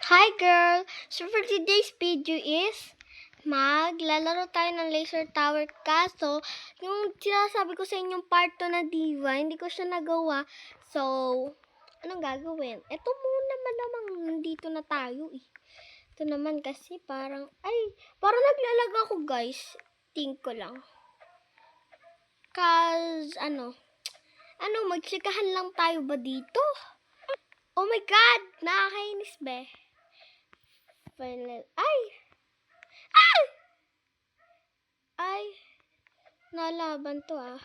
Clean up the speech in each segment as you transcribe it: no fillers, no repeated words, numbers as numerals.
Hi girl! So for today's video is maglalaro tayo ng laser tower, kaso yung sinasabi ko sa inyong part 2 na diva, hindi ko siya nagawa. So, anong gagawin? Ito muna malamang nandito na tayo eh. Ito naman kasi parang naglalag ako guys. Think ko lang. Cause magsikahan lang tayo ba dito? Oh my god! Nakakainis be. Ay, nalaban to ah.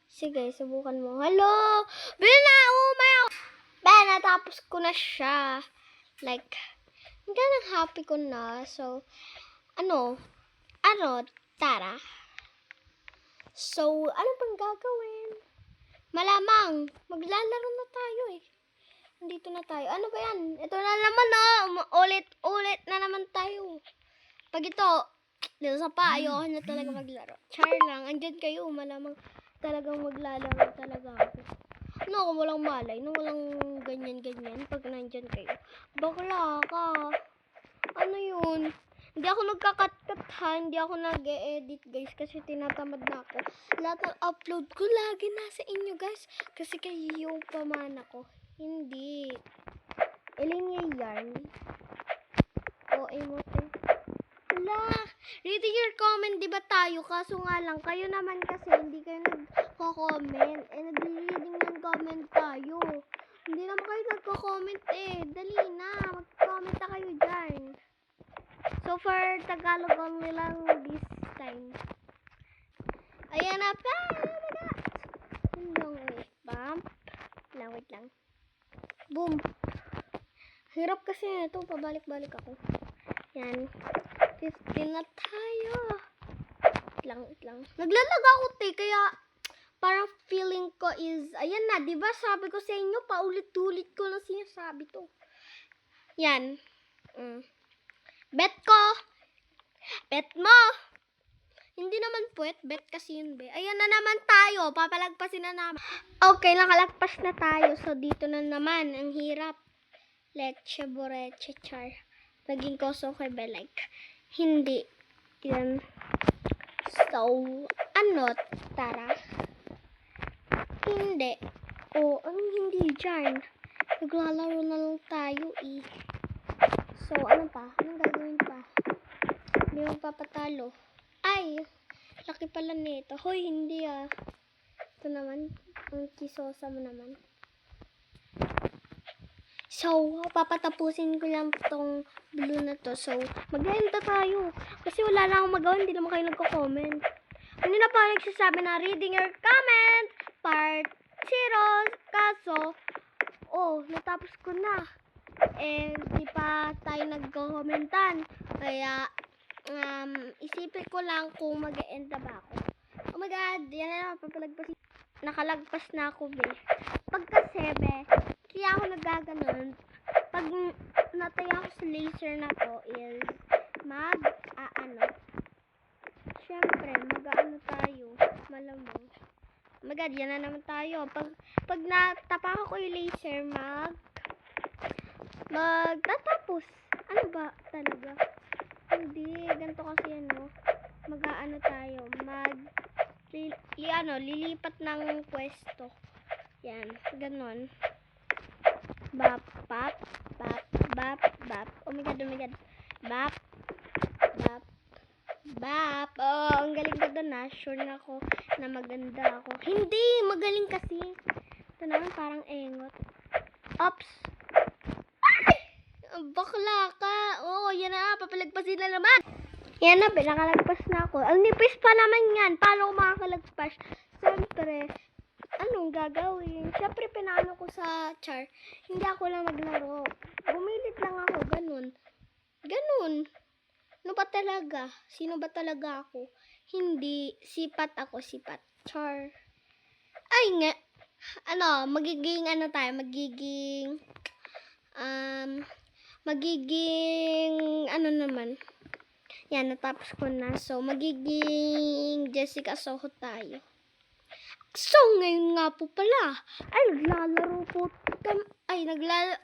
Sige, subukan mo. Hello! Bina, umayaw! Natapos ko na siya. Like, hanggang happy ko na. So, tara. So, ano pang gagawin? Malamang, maglalaro na tayo eh. Nandito na tayo. Ano ba yan? Ito na naman oh. Ulit na naman tayo. Pag ito, dito sa pa, ayoko na talaga maglaro. Char lang, andyan kayo, malamang talagang maglalaro talaga ako. Ano ako, walang malay, walang ganyan-ganyan pag nandyan kayo. Bakla ka. Ano yun? Hindi ako nagkakat-kat ha, hindi ako nag-e-edit guys kasi tinatamad na ako. Lahat ng upload ko lagi nasa inyo guys kasi kayo paman ako. Hindi. Iling yarn. O, emote. Wala. Reading your comment, di ba tayo? Kaso nga lang, kayo naman kasi hindi kayo nagko-comment. Nag-reading ng comment tayo. Hindi naman kayo nagko-comment eh. Dali na, mag-comment na kayo dyan. So for Tagalog only lang this time. Ayan na pa. Wait pa. Wait lang. Boom. Hirap kasi ito. Pabalik-balik ako. Yan. 15 na tayo. Wait lang. Naglalag ako kaya parang feeling ko is, ayan na, diba sabi ko sa inyo, paulit-ulit ko lang sinasabi to. Yan. Bet ko. Bet mo. Hindi naman puwet, bet kasi yun be. Ayan na naman tayo, papalagpasin na naman. Okay, nakalagpas na tayo. So dito na naman, ang hirap. Leche, boreche, char. Naging koso kay Belike. Hindi. Yan. So, tara. Hindi. Hindi dyan? Naglalaro na lang tayo eh. So, ano pa? Anong gagawin pa? Hindi mo papatalo. Ay, laki pala nito. Hoy, hindi ah. Ito naman, ang kisosa mo naman. So, papatapusin ko lang tong blue na to. So, mag-enta tayo. Kasi wala na akong magawa, hindi naman kayo nagko-comment. Kanina pa nagsasabi na reading your comment, part 0. Kaso, natapos ko na. Di pa tayo nagko-commentan. Kaya, isipin ko lang kung mag-enta ba ako. Oh my god, yan na papalagpas. Nakalagpas na ako, be. Pagka 7, kaya ako nagaganon. Pag natay ako sa laser na to is syempre, mag-aano tayo. Malamang. Oh my god, yan na naman tayo. Pag natapa ko yung laser, magtatapos. Ano ba talaga? Hindi, ganito kasi mag-aano tayo. Lilipat ng pwesto. Yan, ganon. Bap, bap, bap, bap, bap. Oh my god. Bap, bap, bap. Oh, ang galing ko doon na. Sure na ako na maganda ako. Hindi, magaling kasi. Ito naman parang engot. Ops. Ay! Bakla ka. Yan na. Papalagpasin na naman. Yan na, nakalagpas na ako. Ang nipis pa naman yan. Paano ko makakalagpas? Siyempre, anong gagawin? Siyempre, pinano ko sa char. Hindi ako lang maglaro. Bumilit lang ako. Ganun. Ano ba talaga? Sino ba talaga ako? Hindi. Sipat ako. Char. Ay nga. Magiging naman. Yan, natapos ko na. So, magiging Jessica Soho tayo. So, ngayon nga po pala, naglalaro po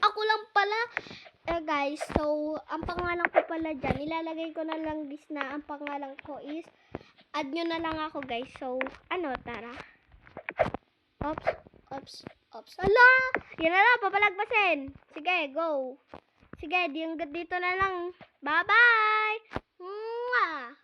ako lang pala. Guys, so, ang pangalan ko pala dyan, ilalagay ko na lang this na ang pangalan ko is, add nyo na lang ako guys. So, ano, tara. Oops. Ala! Yan na lang, papalagpasin. Sige, go. Sige, dito na lang. Bye-bye! Mwah!